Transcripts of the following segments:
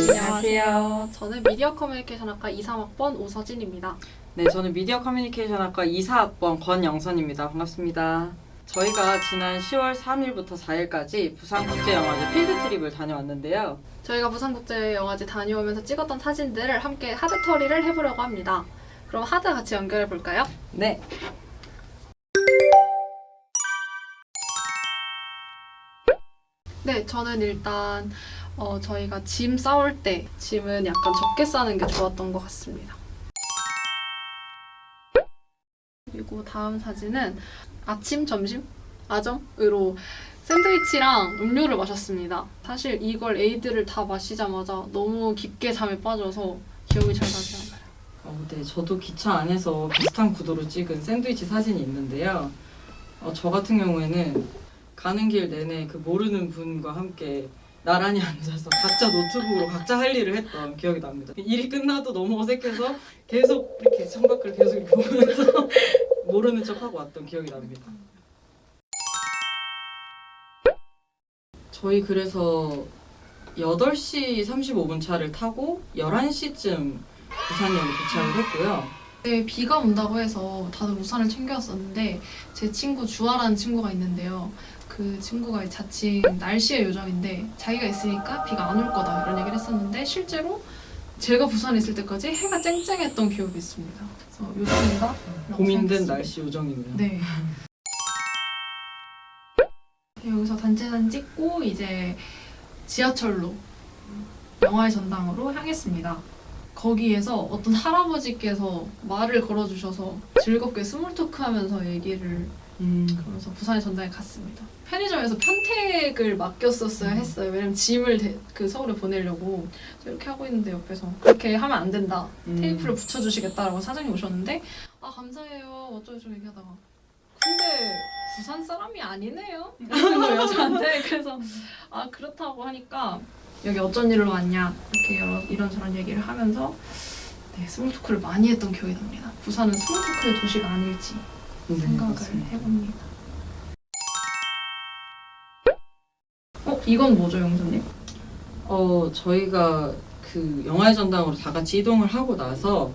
안녕하세요. 저는 미디어 커뮤니케이션학과 23학번 오서진입니다. 네, 저는 미디어 커뮤니케이션학과 24학번 권영선입니다. 반갑습니다. 저희가 지난 10월 3일부터 4일까지 부산국제영화제 필드 트립을 다녀왔는데요. 저희가 부산국제영화제 다녀오면서 찍었던 사진들을 함께 하드 처리를 해보려고 합니다. 그럼 하드 같이 연결해 볼까요? 네. 네, 저는 일단 저희가 짐 싸올 때 짐은 약간 적게 싸는 게 좋았던 것 같습니다. 그리고 다음 사진은 아침, 점심, 아점으로 샌드위치랑 음료를 마셨습니다. 사실 이걸 에이드를 다 마시자마자 너무 깊게 잠에 빠져서 기억이 잘 나지 않아요. 네, 저도 기차 안에서 비슷한 구도로 찍은 샌드위치 사진이 있는데요. 저 같은 경우에는 가는 길 내내 그 모르는 분과 함께 나란히 앉아서 각자 노트북으로 각자 할 일을 했던 기억이 납니다. 일이 끝나도 너무 어색해서 계속 이렇게 창밖을 계속 이렇게 보면서 모르는 척하고 왔던 기억이 납니다. 저희 그래서 8시 35분 차를 타고 11시쯤 부산역에 도착을 했고요. 네, 비가 온다고 해서 다들 우산을 챙겨왔었는데 제 친구 주아라는 친구가 있는데요. 그 친구가 자칭 날씨의 요정인데 자기가 있으니까 비가 안 올 거다 이런 얘기를 했었는데 실제로 제가 부산에 있을 때까지 해가 쨍쨍했던 기억이 있습니다. 그래서 요정인가? 고민된 날씨 요정이네요. 네. 여기서 단체사진 찍고 이제 지하철로 영화의 전당으로 향했습니다. 거기에서 어떤 할아버지께서 말을 걸어주셔서 즐겁게 스몰 토크하면서 얘기를 그러면서 부산의 전당에 갔습니다. 편의점에서 편택을 맡겼었어야 했어요. 왜냐면 짐을 그 서울에 보내려고 이렇게 하고 있는데 옆에서 그렇게 하면 안 된다. 테이프를 붙여주시겠다라고 사장님 오셨는데 아 감사해요 어쩌고저쩌고 얘기하다가 근데 부산 사람이 아니네요. 이러는 거예요 저한테. 그래서 아 그렇다고 하니까 여기 어쩐 일로 왔냐 이렇게 이런저런 얘기를 하면서 네, 스몰 토크를 많이 했던 기억이 납니다. 부산은 스몰 토크의 도시가 아닐지 생각을 해봅니다. 이건 뭐죠, 영선님? 저희가 그 영화의 전당으로 다 같이 이동을 하고 나서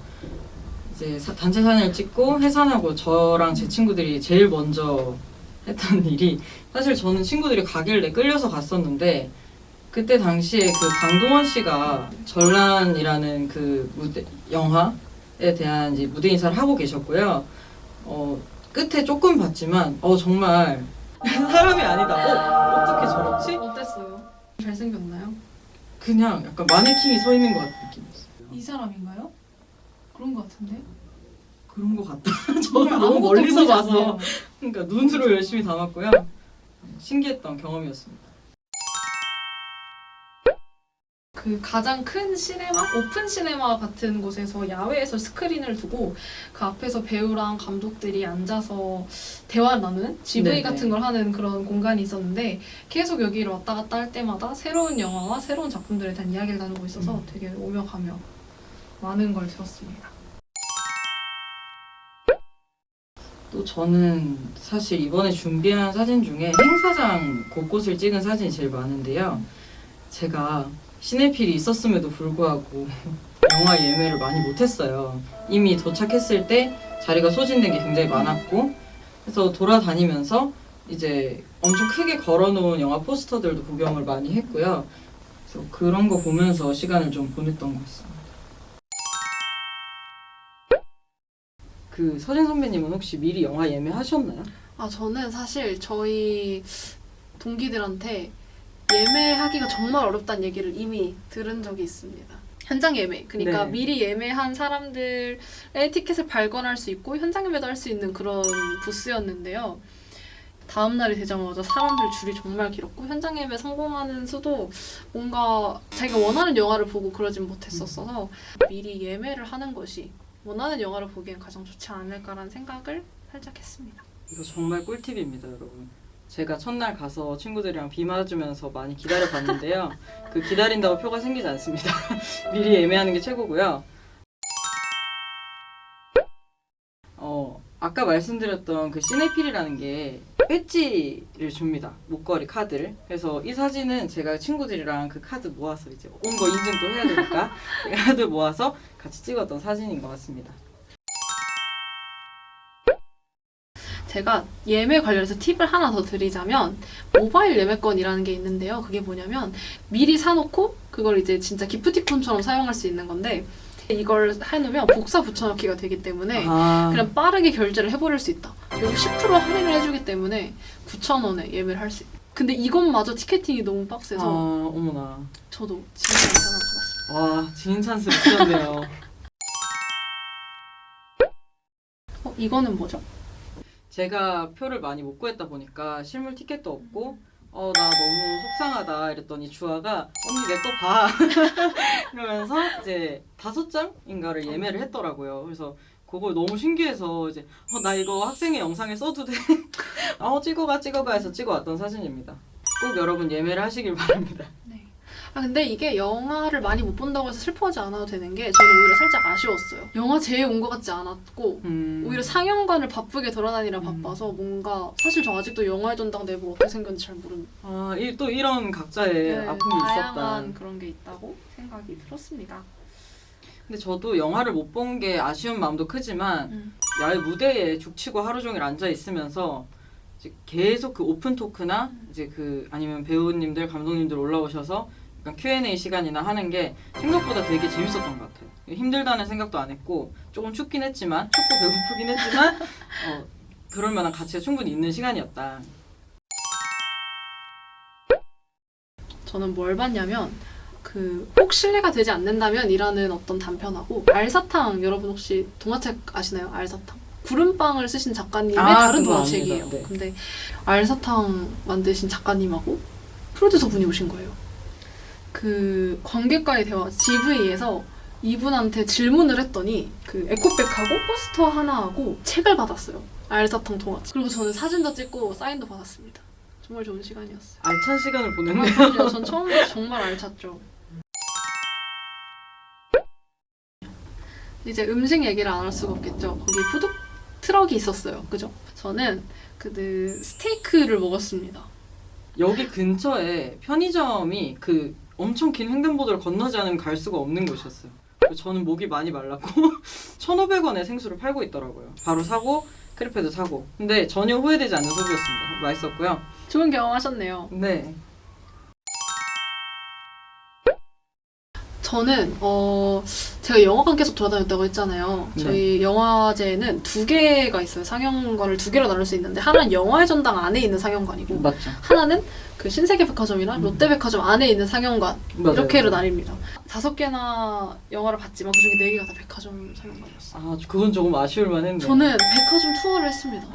이제 단체 사진을 찍고 해산하고 저랑 제 친구들이 제일 먼저 했던 일이 사실 저는 친구들이 가길래 끌려서 갔었는데 그때 당시에 그 강동원 씨가 전란이라는 그 영화에 대한 이제 무대 인사를 하고 계셨고요. 끝에 조금 봤지만 정말 사람이 아니다. 어떻게 저렇지? 어땠어요? 잘생겼나요? 그냥 약간 마네킹이 서 있는 것 같은 느낌이었어요. 이 사람인가요? 그런 것 같은데? 그런 것 같다. 저도 너무 멀리서 봐서 그러니까 눈으로 열심히 담았고요. 신기했던 경험이었습니다. 그 가장 큰 시네마, 오픈 시네마 같은 곳에서 야외에서 스크린을 두고 그 앞에서 배우랑 감독들이 앉아서 대화를 나누는 GV 네네. 같은 걸 하는 그런 공간이 있었는데 계속 여기를 왔다 갔다 할 때마다 새로운 영화와 새로운 작품들에 대한 이야기를 나누고 있어서 되게 오며 가며 많은 걸 들었습니다. 또 저는 사실 이번에 준비한 사진 중에 행사장 곳곳을 찍은 사진이 제일 많은데요. 제가 시네필이 있었음에도 불구하고 영화 예매를 많이 못했어요. 이미 도착했을 때 자리가 소진된 게 굉장히 많았고 그래서 돌아다니면서 이제 엄청 크게 걸어놓은 영화 포스터들도 구경을 많이 했고요. 그래서 그런 거 보면서 시간을 좀 보냈던 것 같습니다. 그 서진 선배님은 혹시 미리 영화 예매하셨나요? 저는 사실 저희 동기들한테 예매하기가 정말 어렵다는 얘기를 이미 들은 적이 있습니다. 현장 예매, 그러니까 네. 미리 예매한 사람들의 티켓을 발권할 수 있고 현장 예매도 할 수 있는 그런 부스였는데요. 다음 날이 되자마자 사람들 줄이 정말 길었고 현장 예매 성공하는 수도 뭔가 자기가 원하는 영화를 보고 그러진 못했었어서 미리 예매를 하는 것이 원하는 영화를 보기엔 가장 좋지 않을까라는 생각을 살짝 했습니다. 이거 정말 꿀팁입니다, 여러분. 제가 첫날 가서 친구들이랑 비 맞으면서 많이 기다려봤는데요. 그 기다린다고 표가 생기지 않습니다. 미리 예매하는 게 최고고요. 아까 말씀드렸던 그 시네필이라는 게 배지를 줍니다. 목걸이 카드를. 그래서 이 사진은 제가 친구들이랑 그 카드 모아서 이제 온 거 인증도 해야 되니까 그 카드 모아서 같이 찍었던 사진인 것 같습니다. 제가 예매 관련해서 팁을 하나 더 드리자면 모바일 예매권이라는 게 있는데요. 그게 뭐냐면 미리 사놓고 그걸 이제 진짜 기프티콘처럼 사용할 수 있는 건데 이걸 해놓으면 복사 붙여넣기가 되기 때문에 그냥 빠르게 결제를 해버릴 수 있다. 그리고 10% 할인을 해주기 때문에 9,000원에 예매를 할 수 있다. 근데 이것마저 티켓팅이 너무 빡세서 어머나. 저도 지인 찬스 하나 받았습니다. 와, 지인 찬스를 주셨네요. 이거는 뭐죠? 제가 표를 많이 못 구했다 보니까 실물 티켓도 없고 나 너무 속상하다 이랬더니 주아가 언니 내 거 봐 이러면서 이제 5장인가를 예매를 했더라고요. 그래서 그걸 너무 신기해서 이제 나 이거 학생의 영상에 써도 돼? 찍어가 해서 찍어왔던 사진입니다. 꼭 여러분 예매를 하시길 바랍니다. 네. 근데 이게 영화를 많이 못 본다고 해서 슬퍼하지 않아도 되는 게 저는 오히려 살짝 아쉬웠어요. 영화 제에 온 것 같지 않았고 오히려 상영관을 바쁘게 돌아다니라 바빠서 뭔가 사실 저 아직도 영화의 전당 내부 어떻게 생겼는지 잘 모르는 또 이런 각자의 아픔이 있었다. 다양한 그런 게 있다고 생각이 들었습니다. 근데 저도 영화를 못 본 게 아쉬운 마음도 크지만 야외 무대에 죽치고 하루 종일 앉아 있으면서 이제 계속 그 오픈 토크나 이제 그 아니면 배우님들 감독님들 올라오셔서 약간 Q&A 시간이나 하는 게 생각보다 되게 재밌었던 것 같아요. 힘들다는 생각도 안 했고 조금 춥긴 했지만 춥고 배고프긴 했지만 그럴 만한 가치가 충분히 있는 시간이었다. 저는 뭘 봤냐면 혹 실례가 되지 않는다면 이라는 어떤 단편하고 알사탕 여러분 혹시 동화책 아시나요? 알사탕. 구름빵을 쓰신 작가님의 다른 동화책이에요. 네. 근데 알사탕 만드신 작가님하고 프로듀서 분이 오신 거예요. 그 관객과의 대화 GV에서 이분한테 질문을 했더니 그 에코백하고 포스터 하나하고 책을 받았어요. 알사탕 동화책. 그리고 저는 사진도 찍고 사인도 받았습니다. 정말 좋은 시간이었어요. 알찬 시간을 보냈네요. 전 처음부터 정말 알찼죠. 이제 음식 얘기를 안 할 수가 없겠죠. 거기 푸드 트럭이 있었어요. 그죠? 저는 스테이크를 먹었습니다. 여기 근처에 편의점이 그 엄청 긴 횡단보도를 건너지 않으면 갈 수가 없는 곳이었어요. 저는 목이 많이 말랐고 1,500원에 생수를 팔고 있더라고요. 바로 사고 크레페도 사고. 근데 전혀 후회되지 않는 소비였습니다. 맛있었고요. 좋은 경험하셨네요. 네. 저는 제가 영화관 계속 돌아다녔다고 했잖아요. 네. 저희 영화제는 2개가 있어요. 상영관을 2개로 나눌 수 있는데 하나는 영화의 전당 안에 있는 상영관이고 맞죠. 하나는 그 신세계백화점이나 롯데백화점 안에 있는 상영관 맞아요. 이렇게로 나뉩니다. 5개나 영화를 봤지만 그중에 4개가 다 백화점 상영관이었어요. 그건 조금 아쉬울 만했네요. 저는 백화점 투어를 했습니다.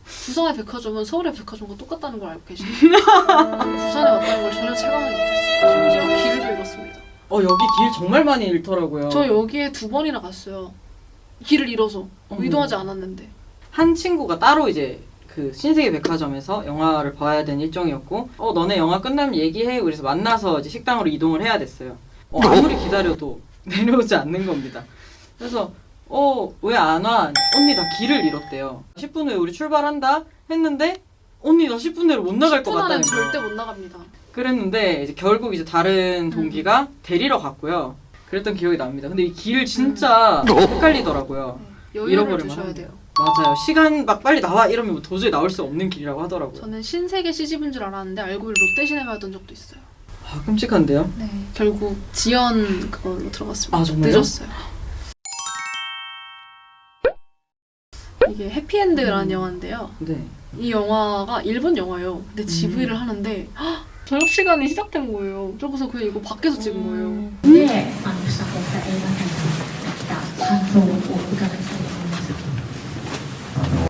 부산의 백화점은 서울의 백화점과 똑같다는 걸 알고 계시나요? 부산에 왔다는 걸 전혀 체감을 못했어요. 심지어 길도 잃었습니다. 여기 길 정말 많이 잃더라고요. 저 여기에 2번이나 갔어요. 길을 잃어서 의도하지 않았는데. 한 친구가 따로 이제 그 신세계 백화점에서 영화를 봐야 되는 일정이었고 너네 영화 끝나면 얘기해. 그래서 만나서 이제 식당으로 이동을 해야 됐어요. 아무리 기다려도 내려오지 않는 겁니다. 그래서 왜 안 와? 언니 나 길을 잃었대요. 10분 후에 우리 출발한다 했는데 언니 나 10분 내로 못 나갈 것 10분 안엔 같다는 거예요. 절대 못 나갑니다. 그랬는데 이제 결국 이제 다른 동기가 데리러 갔고요. 그랬던 기억이 납니다. 근데 이 길 진짜 헷갈리더라고요. 여유를 두셔야 돼요. 맞아요. 시간 막 빨리 나와 이러면 도저히 나올 수 없는 길이라고 하더라고요. 저는 신세계 CGV인 줄 알았는데 알고 보니 롯데시네마였던 적도 있어요. 끔찍한데요? 네. 결국 지연 그걸로 들어갔습니다. 정말요? 늦었어요. 이게 해피엔드라는 영화인데요. 네. 이 영화가 일본 영화예요. 근데 GV를 하는데 저녁 시간이 시작된 거예요. 그래서 그냥 이거 밖에서 찍은 거예요. で、試作をした映画館に来た感想を伺いたいと思います。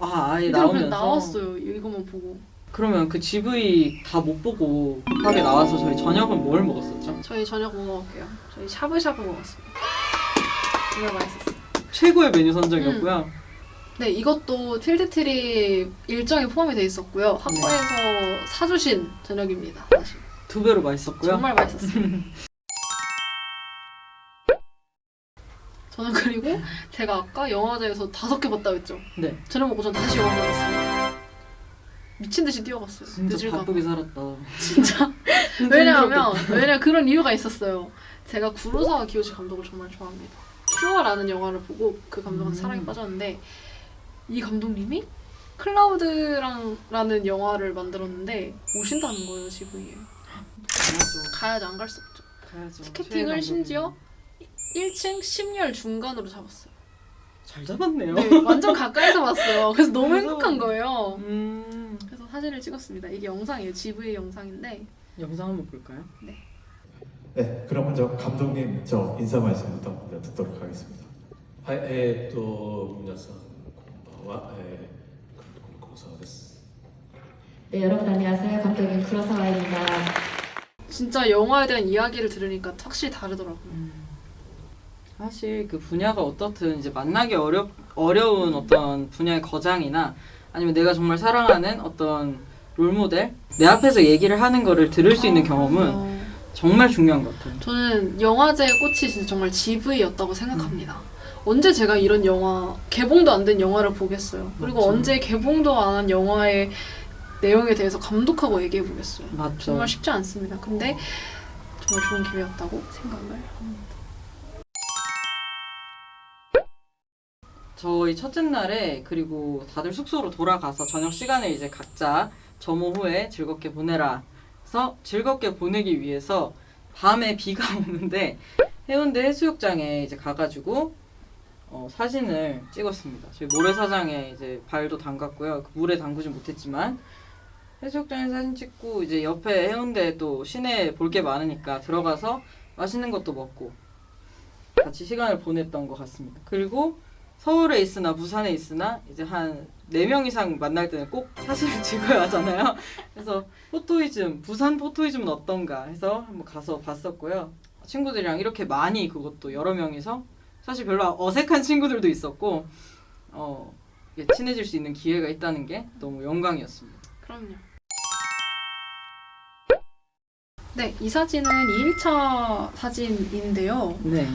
아예 이대로 그냥 나오면서 나왔어요. 이것만 보고. 그러면 그 GV 다 못 보고 급하게 나와서 저희 저녁은 뭘 먹었었죠? 저희 저녁 뭐 먹을게요. 저희 샤브샤브 먹었습니다. 정말 맛있었어요. 최고의 메뉴 선정이었고요. 네, 이것도 필드트립 일정에 포함이 돼 있었고요. 학과에서 사주신 저녁입니다. 사실. 2배로 맛있었고요. 정말 맛있었어요. 저는 그리고 제가 아까 영화제에서 5개 봤다고 했죠. 네. 저녁 먹고 전 다시 영화 봤어요. 미친 듯이 뛰어갔어요. 진짜 늦을까 봐. 바쁘게 살았다. 진짜. 왜냐면 그런 이유가 있었어요. 제가 구로사와 기요시 감독을 정말 좋아합니다. 큐어라는 영화를 보고 그 감독한테 사랑에 빠졌는데 이 감독님이 클라우드랑라는 영화를 만들었는데 오신다는 거예요, 지브이에. 가야지 안 갈 수 없죠. 가야죠. 티켓팅을 심지어 1층 10열 중간으로 잡았어요. 잘 잡았네요. 네, 완전 가까이서 봤어요. 그래서 너무 행복한 거예요. 그래서 사진을 찍었습니다. 이게 영상이에요. 지브이 영상인데 영상 한번 볼까요? 네, 그럼 먼저 감독님 저 인사 말씀부터 먼저 듣도록 하겠습니다. はい、皆さんこんばんは、監督の黒沢です。 네, 여러분 안녕하세요. 감독인 구로사와입니다. 진짜 영화에 대한 이야기를 들으니까 확실히 다르더라고요. 사실 그 분야가 어떻든 이제 만나기 어려운 어떤 분야의 거장이나 아니면 내가 정말 사랑하는 어떤 롤모델 내 앞에서 얘기를 하는 거를 들을 수 있는 경험은 정말 중요한 것 같아요. 저는 영화제의 꽃이 진짜 정말 GV였다고 생각합니다. 언제 제가 이런 영화, 개봉도 안 된 영화를 보겠어요. 그리고 맞죠. 언제 개봉도 안 한 영화의 내용에 대해서 감독하고 얘기해 보겠어요. 맞죠. 정말 쉽지 않습니다. 근데 정말 좋은 기회였다고 생각을 합니다. 저희 첫째 날에 그리고 다들 숙소로 돌아가서 저녁 시간을 이제 각자 점호 후에 즐겁게 보내라 해서 즐겁게 보내기 위해서 밤에 비가 오는데 해운대 해수욕장에 이제 가가지고 사진을 찍었습니다. 저희 모래사장에 이제 발도 담갔고요. 그 물에 담그진 못했지만 해수욕장에 사진 찍고 이제 옆에 해운대 또 시내 볼 게 많으니까 들어가서 맛있는 것도 먹고 같이 시간을 보냈던 것 같습니다. 그리고 서울에 있으나 부산에 있으나 이제 한 4명 이상 만날 때는 꼭 사진을 찍어야 하잖아요. 그래서 포토이즘, 부산 포토이즘은 어떤가 해서 한번 가서 봤었고요. 친구들이랑 이렇게 많이 그것도 여러 명이서 사실 별로 어색한 친구들도 있었고 친해질 수 있는 기회가 있다는 게 너무 영광이었습니다. 그럼요. 네, 이 사진은 2일차 사진인데요. 네.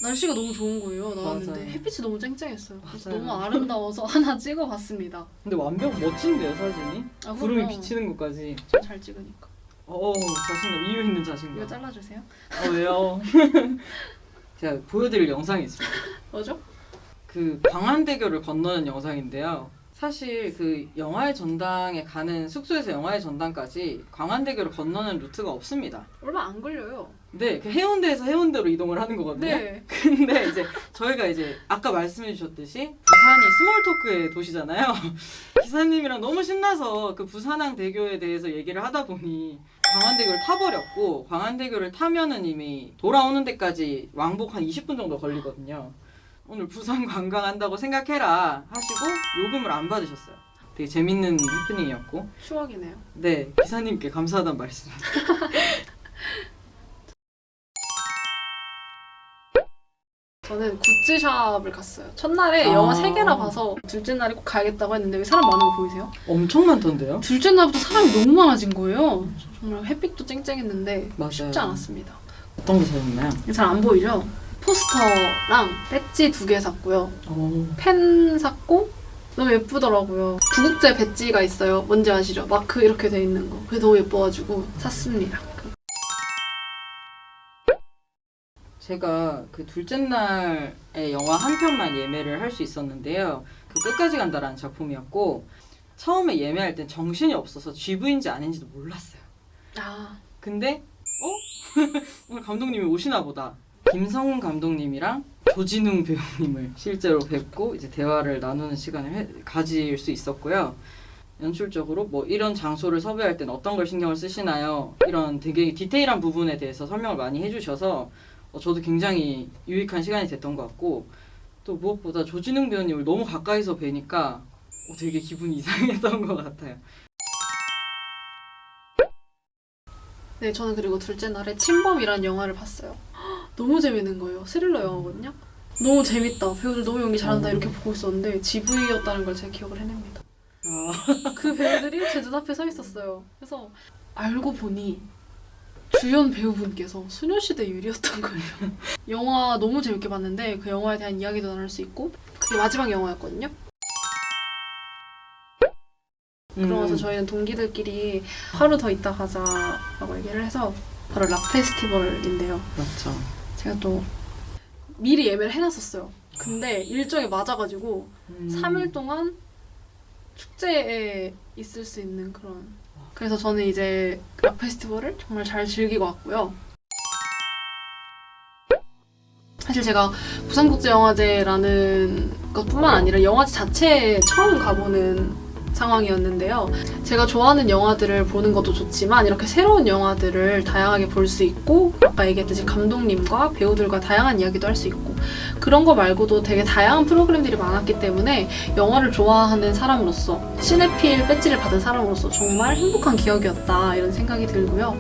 날씨가 너무 좋은 거예요. 나왔는데 맞아요. 햇빛이 너무 쨍쨍했어요. 그래서 맞아요. 너무 아름다워서 하나 찍어봤습니다. 근데 완벽 멋진데요 사진이? 아, 구름이 그럼요. 비치는 것까지. 잘 찍으니까. 자신감, 이유 있는 이거 자신감. 잘라주세요. 왜요? 제가 보여드릴 영상이 있습니다. 뭐죠? 그 광안대교를 건너는 영상인데요. 사실 그 영화의 전당에 가는 숙소에서 영화의 전당까지 광안대교를 건너는 루트가 없습니다. 얼마 안 걸려요. 네, 그 해운대에서 해운대로 이동을 하는 거거든요. 네. 근데 이제 저희가 이제 아까 말씀해 주셨듯이 부산이 스몰 토크의 도시잖아요. 기사님이랑 너무 신나서 그 부산항 대교에 대해서 얘기를 하다 보니 광안대교를 타버렸고 광안대교를 타면은 이미 돌아오는 데까지 왕복 한 20분 정도 걸리거든요. 오늘 부산 관광한다고 생각해라 하시고 요금을 안 받으셨어요. 되게 재밌는 해프닝이었고 추억이네요. 네, 기사님께 감사하다는 말씀. 저는 굿즈샵을 갔어요. 첫날에 영화 3개나 봐서 둘째 날에 꼭 가야겠다고 했는데 왜 사람 많은 거 보이세요? 엄청 많던데요? 둘째 날부터 사람이 너무 많아진 거예요. 정말 햇빛도 쨍쨍했는데 맞아요. 쉽지 않았습니다. 어떤 거 사셨나요? 잘 안 보이죠? 포스터랑 배지 2개 샀고요. 펜 샀고 너무 예쁘더라고요. 구국제 배지가 있어요. 뭔지 아시죠? 마크 이렇게 돼 있는 거. 그게 너무 예뻐가지고 샀습니다. 제가 그 둘째 날에 영화 한 편만 예매를 할 수 있었는데요. 그 끝까지 간다라는 작품이었고 처음에 예매할 땐 정신이 없어서 GV인지 아닌지도 몰랐어요. 아, 근데 오늘 감독님이 오시나 보다. 김성훈 감독님이랑 조진웅 배우님을 실제로 뵙고 이제 대화를 나누는 시간을 가질 수 있었고요. 연출적으로 뭐 이런 장소를 섭외할 땐 어떤 걸 신경을 쓰시나요? 이런 되게 디테일한 부분에 대해서 설명을 많이 해주셔서 저도 굉장히 유익한 시간이 됐던 것 같고 또 무엇보다 조진웅 배우님을 너무 가까이서 뵈니까 되게 기분이 이상했던 것 같아요. 네, 저는 그리고 둘째 날에 침범이라는 영화를 봤어요. 너무 재밌는 거예요. 스릴러 영화거든요. 너무 재밌다. 배우들 너무 연기 잘한다 이렇게 보고 있었는데 GV였다는 걸 제가 기억을 해냅니다. 그 배우들이 제 눈앞에 서 있었어요. 그래서 알고 보니 주연 배우분께서 소녀시대 유리였던 거예요. 영화 너무 재밌게 봤는데 그 영화에 대한 이야기도 나눌 수 있고 그게 마지막 영화였거든요. 그러면서 저희는 동기들끼리 하루 더 있다 가자라고 얘기를 해서 바로 락 페스티벌인데요. 맞죠. 제가 또 미리 예매를 해놨었어요. 근데 일정이 맞아가지고 3일 동안 축제에 있을 수 있는 그런. 그래서 저는 이제 락 페스티벌을 정말 잘 즐기고 왔고요. 사실 제가 부산국제영화제라는 것뿐만 아니라 영화제 자체에 처음 가보는 상황이었는데요. 제가 좋아하는 영화들을 보는 것도 좋지만 이렇게 새로운 영화들을 다양하게 볼 수 있고 아까 얘기했듯이 감독님과 배우들과 다양한 이야기도 할 수 있고 그런 거 말고도 되게 다양한 프로그램들이 많았기 때문에 영화를 좋아하는 사람으로서 시네필 배지를 받은 사람으로서 정말 행복한 기억이었다 이런 생각이 들고요.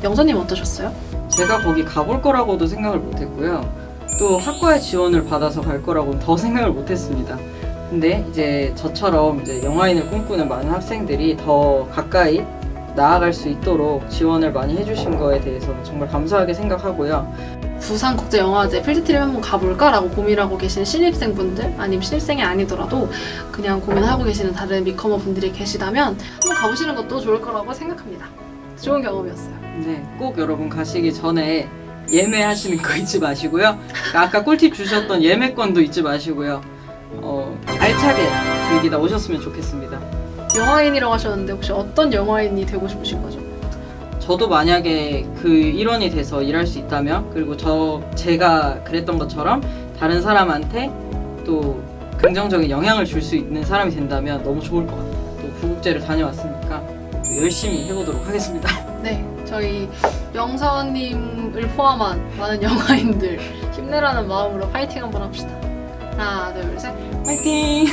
영선님 어떠셨어요? 제가 거기 가볼 거라고도 생각을 못했고요. 또 학과에 지원을 받아서 갈 거라고는 더 생각을 못했습니다. 근데 이제 저처럼 이제 영화인을 꿈꾸는 많은 학생들이 더 가까이 나아갈 수 있도록 지원을 많이 해주신 거에 대해서 정말 감사하게 생각하고요. 부산국제영화제 필드트립 한번 가볼까라고 고민하고 계신 신입생분들 아니면 신입생이 아니더라도 그냥 고민하고 계시는 다른 미커머 분들이 계시다면 한번 가보시는 것도 좋을 거라고 생각합니다. 좋은 경험이었어요. 네, 꼭 여러분 가시기 전에 예매하시는 거 잊지 마시고요. 아까 꿀팁 주셨던 예매권도 잊지 마시고요. 알차게 즐기다 오셨으면 좋겠습니다. 영화인이라고 하셨는데 혹시 어떤 영화인이 되고 싶으신 거죠? 저도 만약에 그 일원이 돼서 일할 수 있다면 그리고 제가 그랬던 것처럼 다른 사람한테 또 긍정적인 영향을 줄 수 있는 사람이 된다면 너무 좋을 것 같아요. 또 부국제를 다녀왔으니까 또 열심히 해보도록 하겠습니다. 네, 저희 영선님을 포함한 많은 영화인들 힘내라는 마음으로 파이팅 한번 합시다. 하나, 둘, 셋. 파이팅!